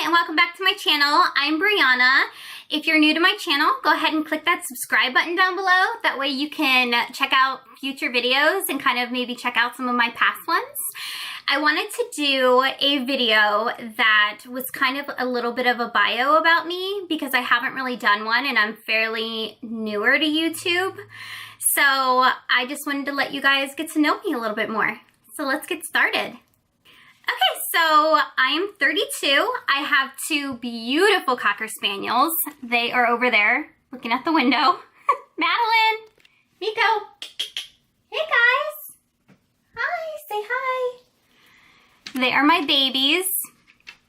and welcome back to my channel. I'm Brianna. If you're new to my channel, go ahead and click that subscribe button down below. That way you can check out future videos and kind of maybe check out some of my past ones. I wanted to do a video that was kind of a little bit of a bio about me because I haven't really done one and I'm fairly newer to YouTube. So I just wanted to let you guys get to know me a little bit more. So let's get started. Okay, so I'm 32. I have two beautiful Cocker Spaniels. They are over there looking at the window. Madeline, Miko, hey guys. Hi, say hi. They are my babies.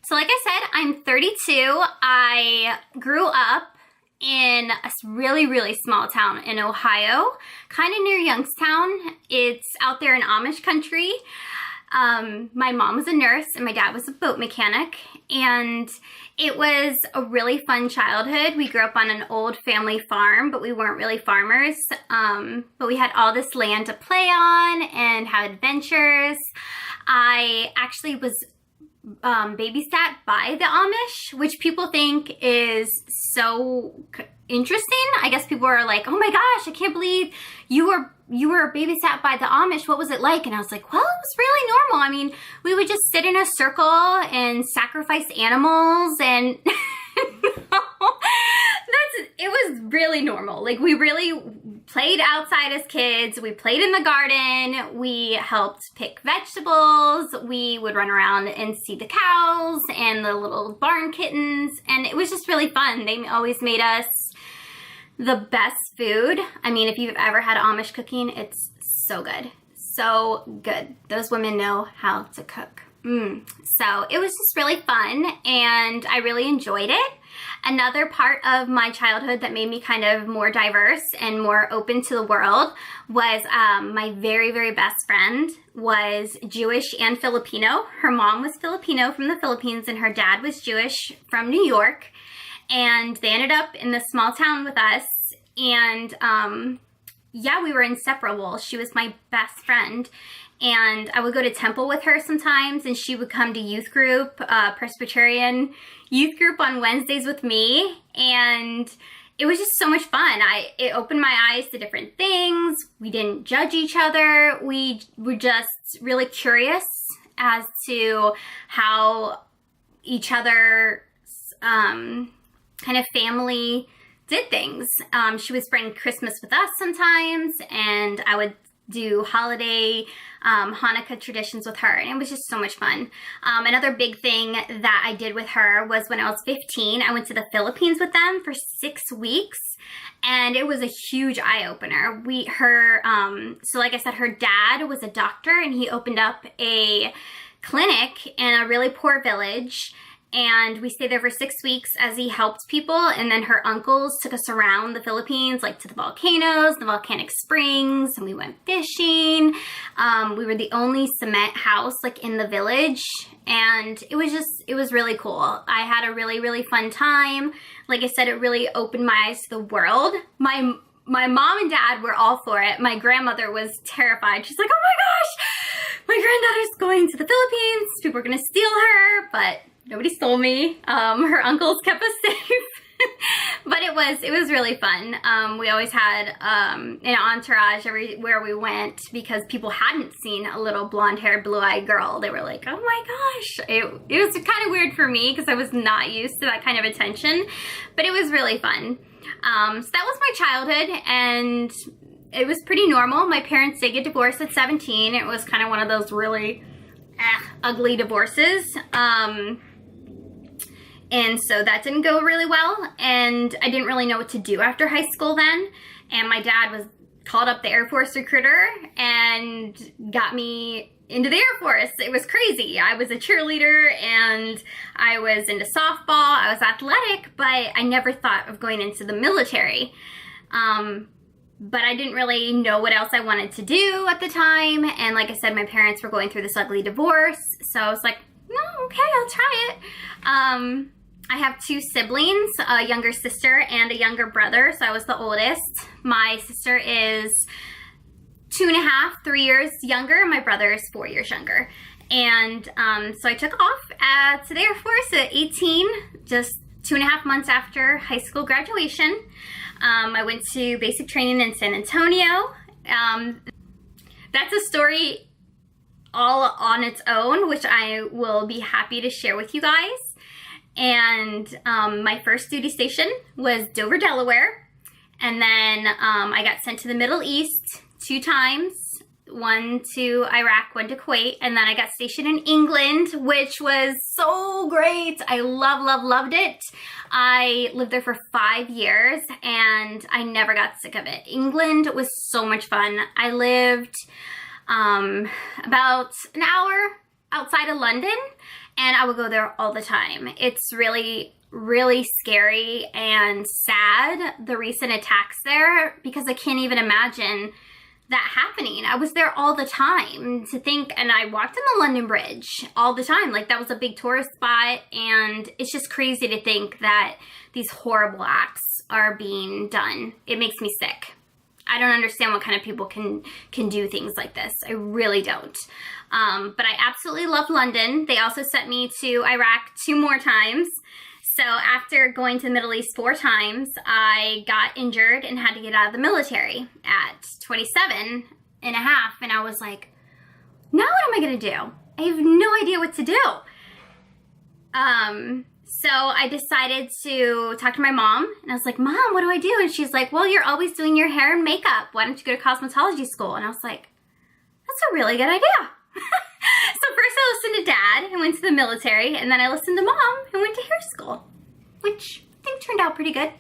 So like I said, I'm 32. I grew up in a really, really small town in Ohio, kind of near Youngstown. It's out there in Amish country. My mom was a nurse and my dad was a boat mechanic, and it was a really fun childhood. We grew up on an old family farm, but we weren't really farmers. But we had all this land to play on and have adventures. I actually was babysat by the Amish, which people think is so interesting. I guess people are like, oh my gosh, I can't believe you were babysat by the Amish. What was it like? And I was like, well, it was really normal. I mean, we would just sit in a circle and sacrifice animals, and it was really normal. Like, we really played outside as kids. We played in the garden. We helped pick vegetables. We would run around and see the cows and the little barn kittens. And it was just really fun. They always made us the best food. I mean, if you've ever had Amish cooking, it's so good. So good. Those women know how to cook. So it was just really fun and I really enjoyed it. Another part of my childhood that made me kind of more diverse and more open to the world was my very, very best friend was Jewish and Filipino. Her mom was Filipino from the Philippines and her dad was Jewish from New York. And they ended up in this small town with us. And yeah, we were inseparable. She was my best friend. And I would go to temple with her sometimes, and she would come to youth group, Presbyterian youth group on Wednesdays with me. And it was just so much fun. It opened my eyes to different things. We didn't judge each other. We were just really curious as to how each other's kind of family did things. She would spend Christmas with us sometimes, and I would do holiday Hanukkah traditions with her, and it was just so much fun. Another big thing that I did with her was when I was 15, I went to the Philippines with them for 6 weeks, and it was a huge eye-opener. So like I said, her dad was a doctor, and he opened up a clinic in a really poor village. And we stayed there for 6 weeks as he helped people. And then her uncles took us around the Philippines, like to the volcanoes, the volcanic springs, and we went fishing. We were the only cement house like in the village. And it was really cool. I had a really, really fun time. Like I said, it really opened my eyes to the world. My mom and dad were all for it. My grandmother was terrified. She's like, oh my gosh, my granddaughter's going to the Philippines. People are gonna steal her, but nobody stole me. Her uncles kept us safe. But it was really fun. We always had an entourage everywhere we went because people hadn't seen a little blonde-haired, blue-eyed girl. They were like, oh my gosh. It was kind of weird for me because I was not used to that kind of attention. But it was really fun. So that was my childhood, and it was pretty normal. My parents did get divorced at 17. It was kind of one of those really ugly divorces. And so that didn't go really well, and I didn't really know what to do after high school then. And my dad called up the Air Force recruiter and got me into the Air Force. It was crazy. I was a cheerleader and I was into softball. I was athletic, but I never thought of going into the military. But I didn't really know what else I wanted to do at the time. And like I said, my parents were going through this ugly divorce. So I was like, no, okay, I'll try it. I have two siblings, a younger sister and a younger brother, so I was the oldest. My sister is 2.5, 3 years younger, and my brother is 4 years younger. And so I took off to the Air Force at 18, just 2.5 months after high school graduation. I went to basic training in San Antonio. That's a story all on its own, which I will be happy to share with you guys. And my first duty station was Dover, Delaware. And then I got sent to the Middle East 2 times, one to Iraq, one to Kuwait. And then I got stationed in England, which was so great. I loved it. I lived there for 5 years and I never got sick of it. England was so much fun. I lived about an hour outside of London, and I would go there all the time. It's really scary and sad, the recent attacks there, because I can't even imagine that happening. I was there all the time to think, and I walked on the London Bridge all the time. Like, that was a big tourist spot, and it's just crazy to think that these horrible acts are being done. It makes me sick. I don't understand what kind of people can do things like this. I really don't. But I absolutely love London. They also sent me to Iraq 2 more times. So after going to the Middle East 4 times, I got injured and had to get out of the military at 27 and a half. And I was like, now what am I going to do? I have no idea what to do. So I decided to talk to my mom, and I was like, Mom, what do I do? And she's like, well, you're always doing your hair and makeup. Why don't you go to cosmetology school? And I was like, that's a really good idea. So first I listened to Dad and went to the military, and then I listened to Mom and went to hair school, which I think turned out pretty good.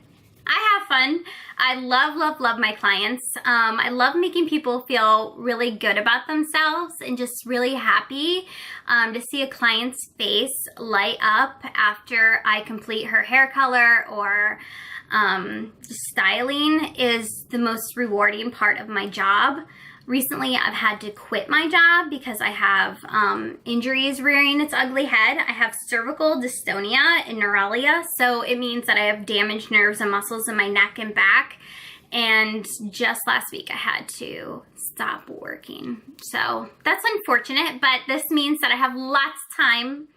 I have fun. I love my clients. I love making people feel really good about themselves and just really happy to see a client's face light up after I complete her hair color or styling is the most rewarding part of my job. Recently, I've had to quit my job because I have injuries rearing its ugly head. I have cervical dystonia and neuralia, so it means that I have damaged nerves and muscles in my neck and back. And just last week, I had to stop working. So that's unfortunate, but this means that I have lots of time.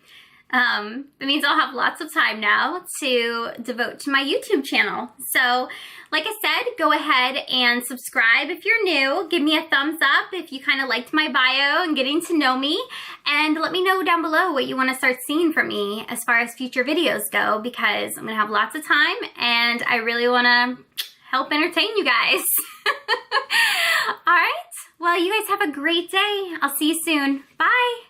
It means I'll have lots of time now to devote to my YouTube channel. So, like I said, go ahead and subscribe if you're new. Give me a thumbs up if you kind of liked my bio and getting to know me. And let me know down below what you want to start seeing from me as far as future videos go, because I'm going to have lots of time and I really want to help entertain you guys. All right. Well, you guys have a great day. I'll see you soon. Bye.